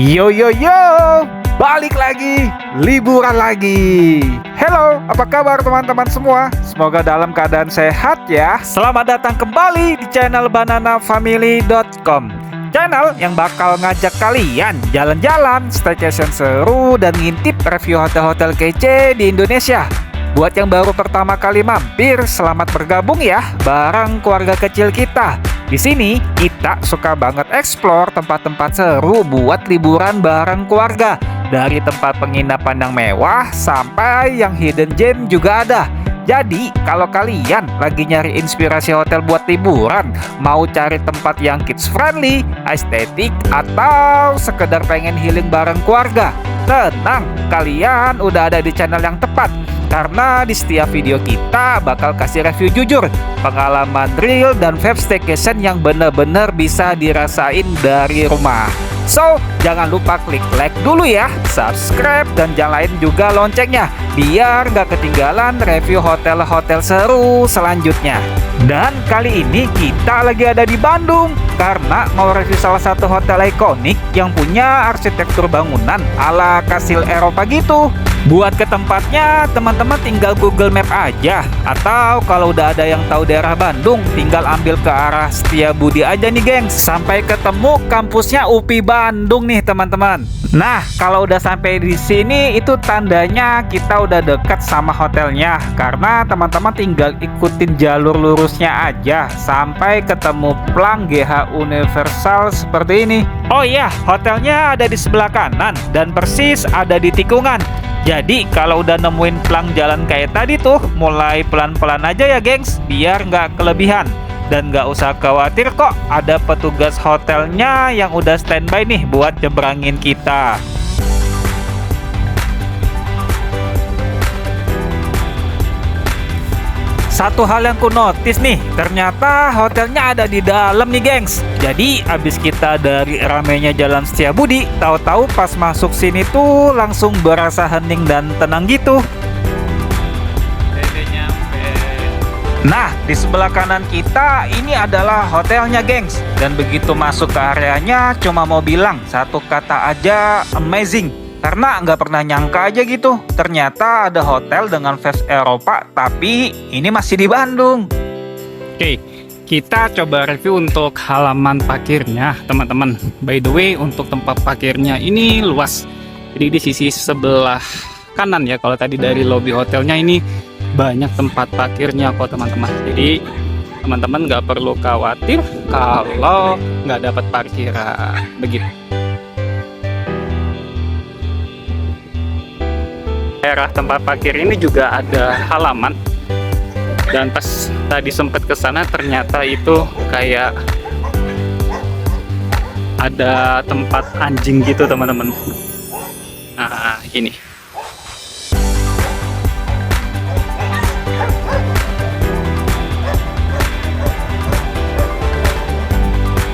Yo yo yo, balik lagi, liburan lagi. Hello, apa kabar teman-teman semua? Semoga dalam keadaan sehat ya. Selamat datang kembali di channel bananafamily.com, channel yang bakal ngajak kalian jalan-jalan, staycation seru, dan ngintip review hotel-hotel kece di Indonesia. Buat yang baru pertama kali mampir, selamat bergabung ya bareng keluarga kecil kita. Di sini kita suka banget explore tempat-tempat seru buat liburan bareng keluarga. Dari tempat penginapan yang mewah sampai yang hidden gem juga ada. Jadi kalau kalian lagi nyari inspirasi hotel buat liburan, mau cari tempat yang kids friendly, estetik, atau sekedar pengen healing bareng keluarga, tenang, kalian udah ada di channel yang tepat. Karena di setiap video kita bakal kasih review jujur, pengalaman real, dan vibe staycation yang bener-bener bisa dirasain dari rumah. So, jangan lupa klik like dulu ya, subscribe, dan nyalain juga loncengnya biar gak ketinggalan review hotel-hotel seru selanjutnya. Dan kali ini kita lagi ada di Bandung karena mau review salah satu hotel ikonik yang punya arsitektur bangunan ala kastil Eropa gitu. Buat ke tempatnya, teman-teman tinggal Google Map aja. Atau kalau udah ada yang tahu daerah Bandung, tinggal ambil ke arah Setiabudi aja nih gengs. Sampai ketemu kampusnya UPI Bandung nih teman-teman. Nah, kalau udah sampai di sini itu tandanya kita udah dekat sama hotelnya. Karena teman-teman tinggal ikutin jalur lurusnya aja sampai ketemu plang GH Universal seperti ini. Oh iya, hotelnya ada di sebelah kanan dan persis ada di tikungan. Jadi kalau udah nemuin plang jalan kayak tadi tuh, mulai pelan-pelan aja ya gengs, biar nggak kelebihan. Dan nggak usah khawatir kok, ada petugas hotelnya yang udah standby nih buat nyebrangin kita. Satu hal yang ku notice nih, ternyata hotelnya ada di dalam nih gengs. Jadi abis kita dari ramainya Jalan Setiabudi, tahu-tahu pas masuk sini tuh langsung berasa hening dan tenang gitu. Nah, di sebelah kanan kita ini adalah hotelnya gengs. Dan begitu masuk ke areanya cuma mau bilang satu kata aja, amazing. Karena nggak pernah nyangka aja gitu, ternyata ada hotel dengan vibes Eropa, tapi ini masih di Bandung. Oke, kita coba review untuk halaman parkirnya teman-teman. By the way, untuk tempat parkirnya ini luas. Jadi di sisi sebelah kanan ya, kalau tadi dari lobby hotelnya ini banyak tempat parkirnya kok teman-teman. Jadi teman-teman nggak perlu khawatir kalau nggak dapat parkiran, begitu. Daerah tempat parkir ini juga ada halaman, dan pas tadi sempet kesana ternyata itu kayak ada tempat anjing gitu teman-teman. Nah ini.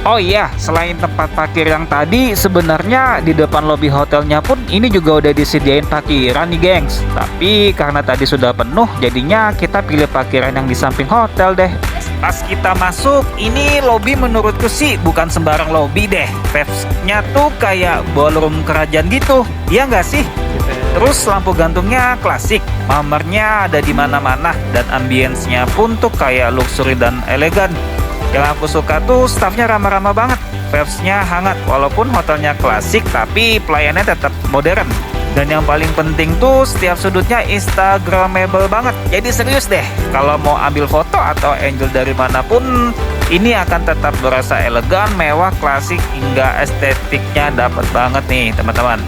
Oh iya, selain tempat parkir yang tadi, sebenarnya di depan lobi hotelnya pun ini juga udah disediain parkiran nih gengs. Tapi karena tadi sudah penuh, jadinya kita pilih parkiran yang di samping hotel deh. Pas kita masuk, ini lobi menurutku sih bukan sembarang lobi deh. Vibes-nya tuh kayak ballroom kerajaan gitu, iya nggak sih? Terus lampu gantungnya klasik, mamernya ada di mana-mana, dan ambience-nya pun tuh kayak luxury dan elegan. Yang aku suka tuh staffnya ramah-ramah banget, vibes-nya hangat, walaupun hotelnya klasik tapi pelayanannya tetap modern. Dan yang paling penting tuh setiap sudutnya instagramable banget. Jadi serius deh, kalau mau ambil foto atau angel dari manapun, ini akan tetap berasa elegan, mewah, klasik, hingga estetiknya dapat banget nih teman-teman.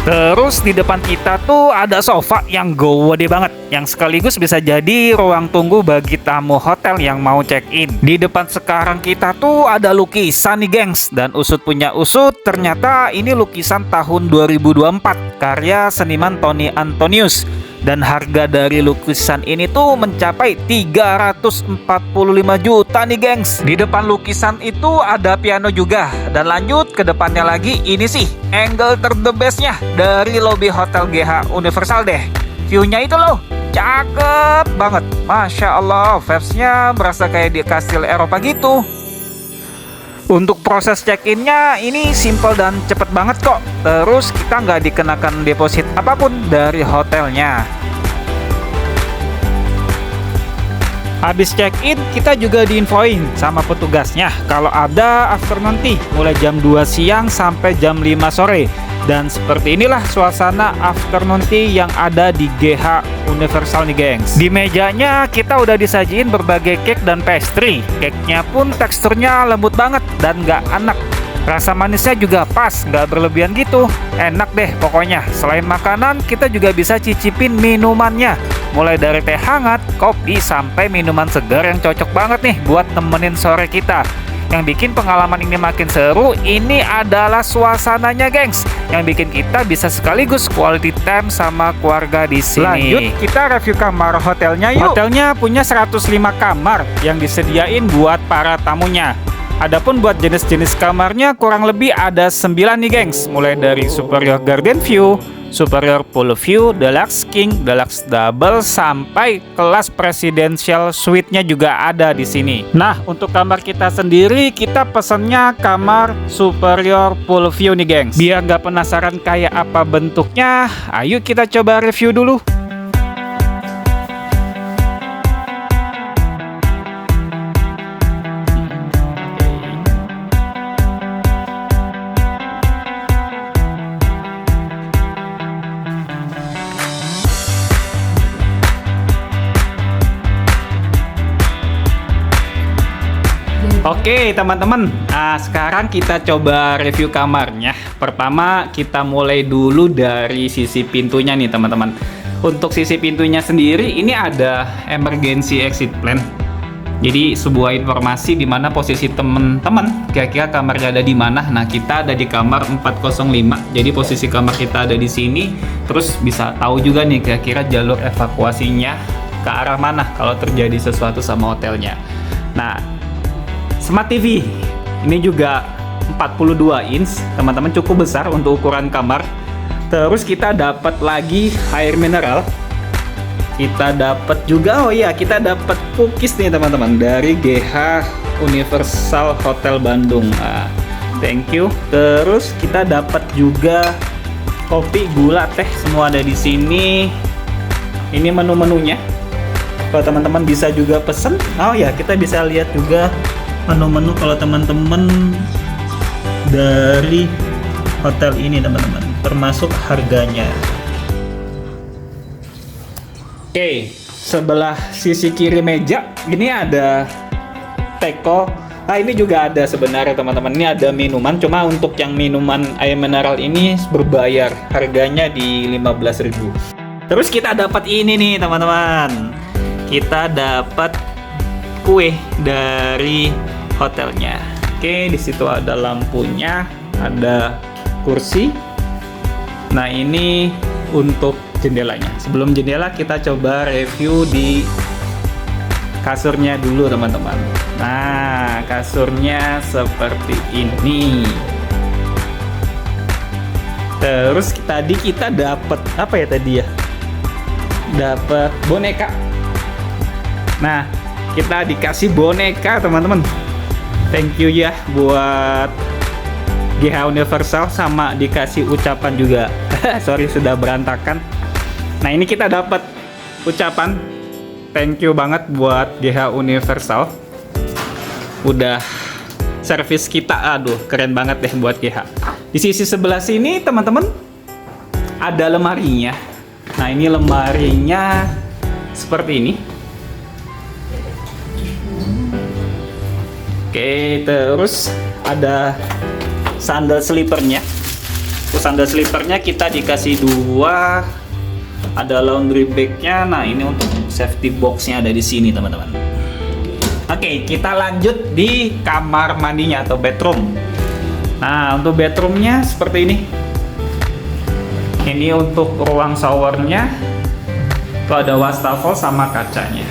Terus di depan kita tuh ada sofa yang gede banget, yang sekaligus bisa jadi ruang tunggu bagi tamu hotel yang mau check-in. Di depan sekarang kita tuh ada lukisan nih gengs, dan usut punya usut, ternyata ini lukisan tahun 2024 karya seniman Tony Antonius. Dan harga dari lukisan ini tuh mencapai 345 juta nih gengs. Di depan lukisan itu ada piano juga. Dan lanjut ke depannya lagi, ini sih angle the bestnya dari lobby hotel GH Universal deh. View-nya itu loh, cakep banget. Masya Allah, vibes-nya berasa kayak di kastil Eropa gitu. Untuk proses check-innya ini simple dan cepet banget kok. Terus kita nggak dikenakan deposit apapun dari hotelnya. Habis check-in, kita juga diinfoin sama petugasnya kalau ada afternoon tea mulai jam 2 siang sampai jam 5 sore. Dan seperti inilah suasana afternoon tea yang ada di GH Universal nih gengs. Di mejanya kita udah disajiin berbagai cake dan pastry. Cake-nya pun teksturnya lembut banget dan nggak anak. Rasa manisnya juga pas, nggak berlebihan gitu. Enak deh pokoknya. Selain makanan, kita juga bisa cicipin minumannya. Mulai dari teh hangat, kopi, sampai minuman segar yang cocok banget nih buat nemenin sore kita. Yang bikin pengalaman ini makin seru, ini adalah suasananya gengs. Yang bikin kita bisa sekaligus quality time sama keluarga di sini. Lanjut, kita review kamar hotelnya yuk. Hotelnya punya 105 kamar yang disediain buat para tamunya. Adapun buat jenis-jenis kamarnya kurang lebih ada 9 nih gengs. Mulai dari superior garden view, superior pool view, deluxe king, deluxe double, sampai kelas presidential suite-nya juga ada di sini. Nah, untuk kamar kita sendiri, kita pesennya kamar superior pool view nih gengs. Biar nggak penasaran kayak apa bentuknya, ayo kita coba review dulu. Oke teman-teman, sekarang kita coba review kamarnya. Pertama kita mulai dulu dari sisi pintunya nih teman-teman. Untuk sisi pintunya sendiri ini ada emergency exit plan. Jadi sebuah informasi di mana posisi teman-teman kira-kira kamarnya ada di mana. Nah, kita ada di kamar 405. Jadi posisi kamar kita ada di sini. Terus bisa tahu juga nih kira-kira jalur evakuasinya ke arah mana kalau terjadi sesuatu sama hotelnya. Nah, Smart TV ini juga 42 inch, teman-teman, cukup besar untuk ukuran kamar. Terus kita dapat lagi air mineral. Kita dapat juga, oh iya, kita dapat cookies nih teman-teman dari GH Universal Hotel Bandung. Thank you. Terus kita dapat juga kopi, gula, teh, semua ada di sini. Ini menu-menunya. Kalau teman-teman bisa juga pesen. Oh ya, kita bisa lihat juga menu-menu kalau teman-teman dari hotel ini teman-teman, termasuk harganya. Oke, sebelah sisi kiri meja ini ada teko. Nah, ini juga ada sebenarnya teman-teman. Ini ada minuman, cuma untuk yang minuman air mineral ini berbayar. Harganya di 15.000. Terus kita dapat ini nih teman-teman. Kita dapat kue dari hotelnya. Oke, di situ ada lampunya, ada kursi. Nah, ini untuk jendelanya. Sebelum jendela kita coba review di kasurnya dulu teman-teman. Nah, kasurnya seperti ini. Terus tadi kita dapat apa ya tadi ya? Dapat boneka. Nah, kita dikasih boneka teman-teman. Thank you ya buat GH Universal, sama dikasih ucapan juga. Sorry sudah berantakan. Nah, ini kita dapat ucapan. Thank you banget buat GH Universal. Udah servis kita, aduh keren banget deh buat GH. Di sisi sebelah sini teman-teman ada lemarinya. Nah, ini lemarinya seperti ini. Oke, terus ada sandal slipernya. Sandal slipernya kita dikasih 2. Ada laundry bagnya. Nah, ini untuk safety boxnya ada di sini teman-teman. Oke, kita lanjut di kamar mandinya atau bedroom. Nah, untuk bedroomnya seperti ini. Ini untuk ruang showernya. Itu ada wastafel sama kacanya.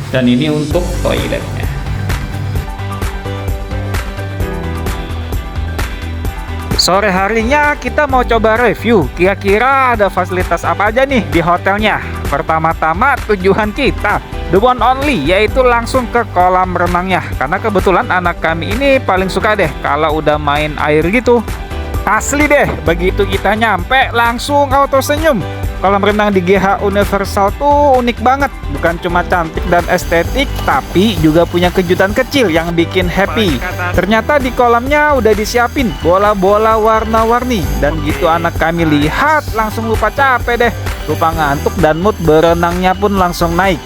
Dan ini untuk toiletnya. Sore harinya kita mau coba review kira-kira ada fasilitas apa aja nih di hotelnya. Pertama-tama tujuan kita the one only, yaitu langsung ke kolam renangnya. Karena kebetulan anak kami ini paling suka deh kalau udah main air gitu. Asli deh, begitu kita nyampe langsung auto senyum. Kolam renang di GH Universal tuh unik banget. Bukan cuma cantik dan estetik, tapi juga punya kejutan kecil yang bikin happy. Ternyata di kolamnya udah disiapin bola-bola warna-warni. Dan gitu anak kami lihat langsung lupa capek deh, lupa ngantuk, dan mood berenangnya pun langsung naik.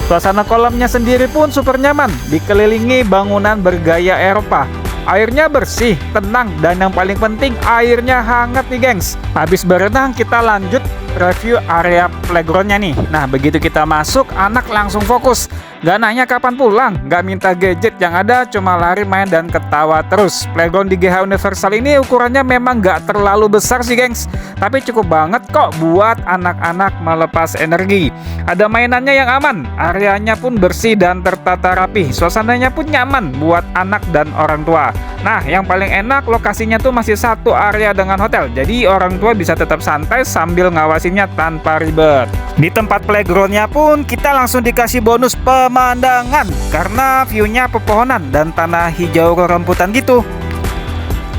Suasana kolamnya sendiri pun super nyaman, dikelilingi bangunan bergaya Eropa. Airnya bersih, tenang, dan yang paling penting airnya hangat nih gengs. Habis berenang kita lanjut review area playgroundnya nih. Nah begitu kita masuk, anak langsung fokus. Gak nanya kapan pulang, gak minta gadget, yang ada cuma lari, main, dan ketawa terus. Playground di GH Universal ini ukurannya memang gak terlalu besar sih gengs, tapi cukup banget kok buat anak-anak melepas energi. Ada mainannya yang aman, areanya pun bersih dan tertata rapi. Suasananya pun nyaman buat anak dan orang tua. Nah yang paling enak, lokasinya tuh masih satu area dengan hotel, jadi orang tua bisa tetap santai sambil ngawasinnya tanpa ribet. Di tempat playgroundnya pun kita langsung dikasih bonus pemandangan karena view-nya pepohonan dan tanah hijau rerumputan gitu.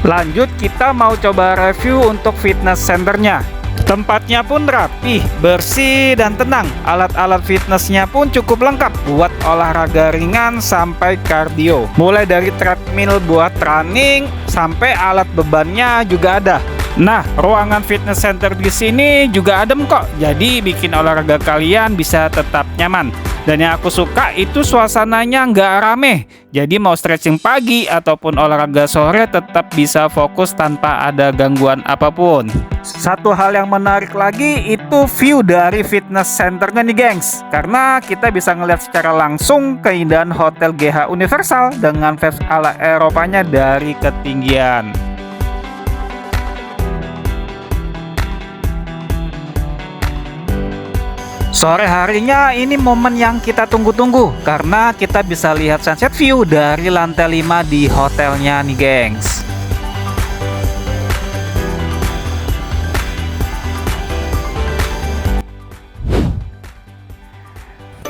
Lanjut kita mau coba review untuk fitness centernya. Tempatnya pun rapih, bersih, dan tenang. Alat-alat fitnessnya pun cukup lengkap buat olahraga ringan sampai kardio. Mulai dari treadmill buat running sampai alat bebannya juga ada. Nah, ruangan fitness center di sini juga adem kok. Jadi bikin olahraga kalian bisa tetap nyaman. Dan yang aku suka itu suasananya nggak rame. Jadi mau stretching pagi ataupun olahraga sore tetap bisa fokus tanpa ada gangguan apapun. Satu hal yang menarik lagi itu view dari fitness centernya nih gengs. Karena kita bisa ngeliat secara langsung keindahan Hotel GH Universal dengan vibes ala Eropanya dari ketinggian. Sore harinya ini momen yang kita tunggu-tunggu karena kita bisa lihat sunset view dari lantai 5 di hotelnya nih gengs.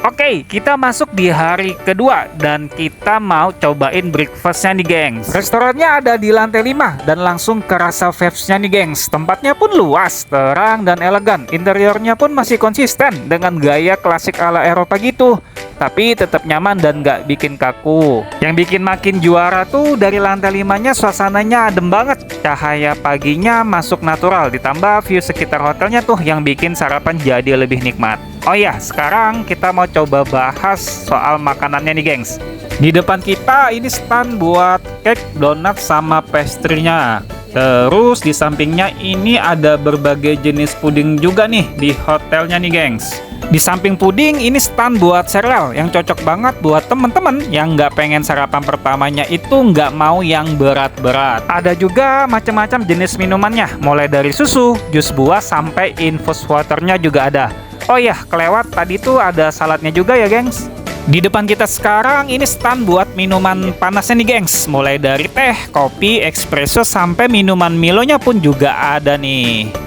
Oke, kita masuk di hari kedua dan kita mau cobain breakfastnya nih gengs. Restorannya ada di lantai 5 dan langsung kerasa vibes-nya nih gengs. Tempatnya pun luas, terang, dan elegan. Interiornya pun masih konsisten dengan gaya klasik ala Eropa gitu, tapi tetap nyaman dan gak bikin kaku. Yang bikin makin juara tuh dari lantai 5-nya suasananya adem banget. Cahaya paginya masuk natural, ditambah view sekitar hotelnya tuh yang bikin sarapan jadi lebih nikmat. Oh ya, sekarang kita mau coba bahas soal makanannya nih gengs. Di depan kita ini stand buat cake, donat, sama pastry-nya. Terus di sampingnya ini ada berbagai jenis puding juga nih di hotelnya nih gengs. Di samping puding ini stand buat sereal yang cocok banget buat temen-temen yang nggak pengen sarapan pertamanya itu nggak mau yang berat-berat. Ada juga macam-macam jenis minumannya, mulai dari susu, jus buah, sampai infus waternya juga ada. Oh ya, kelewat tadi tuh ada saladnya juga ya gengs. Di depan kita sekarang ini stand buat minuman panasnya nih gengs. Mulai dari teh, kopi, espresso, sampai minuman Milonya pun juga ada nih.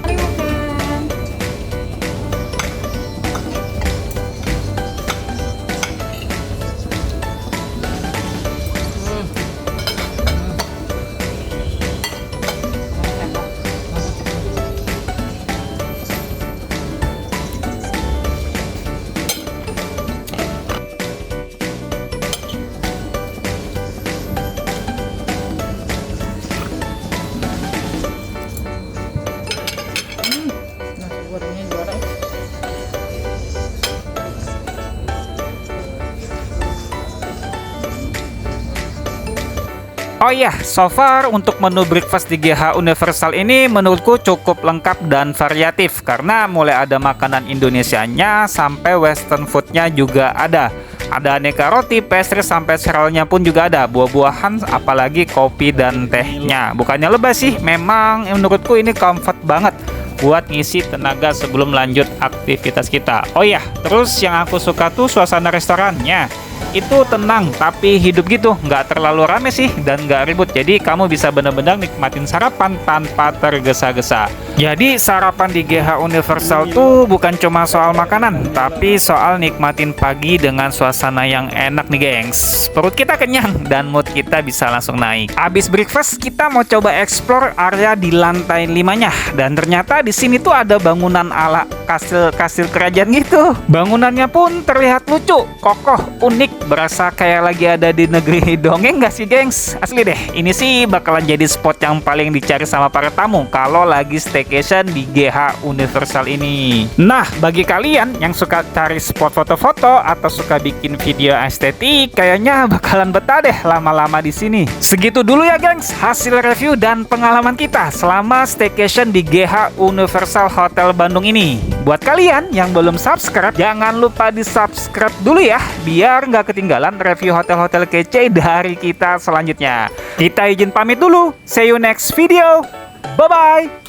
Oh iya, so far untuk menu breakfast di GH Universal ini menurutku cukup lengkap dan variatif karena mulai ada makanan Indonesianya sampai western foodnya juga ada. Ada aneka roti, pastry, sampai cerealnya pun juga ada, buah-buahan, apalagi kopi dan tehnya. Bukannya lebay sih, memang menurutku ini comfort banget buat ngisi tenaga sebelum lanjut aktivitas kita. Oh iya, terus yang aku suka tuh suasana restorannya. itu tenang tapi hidup gitu, nggak terlalu rame sih dan nggak ribut. Jadi kamu bisa benar-benar nikmatin sarapan tanpa tergesa-gesa. Jadi sarapan di GH Universal tuh bukan cuma soal makanan, tapi soal nikmatin pagi dengan suasana yang enak nih gengs. Perut kita kenyang dan mood kita bisa langsung naik. Abis breakfast kita mau coba explore area di lantai 5-nya, dan ternyata di sini tuh ada bangunan ala kastil kerajaan gitu. Bangunannya pun terlihat lucu, kokoh, unik, berasa kayak lagi ada di negeri dongeng gak sih gengs? Asli deh, ini sih bakalan jadi spot yang paling dicari sama para tamu kalau lagi staycation di GH Universal ini. Nah, bagi kalian yang suka cari spot foto-foto atau suka bikin video estetik, kayaknya bakalan betah deh lama-lama di sini. Segitu dulu ya gengs, hasil review dan pengalaman kita selama staycation di GH Universal Hotel Bandung ini. Buat kalian yang belum subscribe, jangan lupa di subscribe dulu ya, biar nggak ketinggalan review hotel-hotel kece dari kita selanjutnya. Kita izin pamit dulu, see you next video, bye-bye!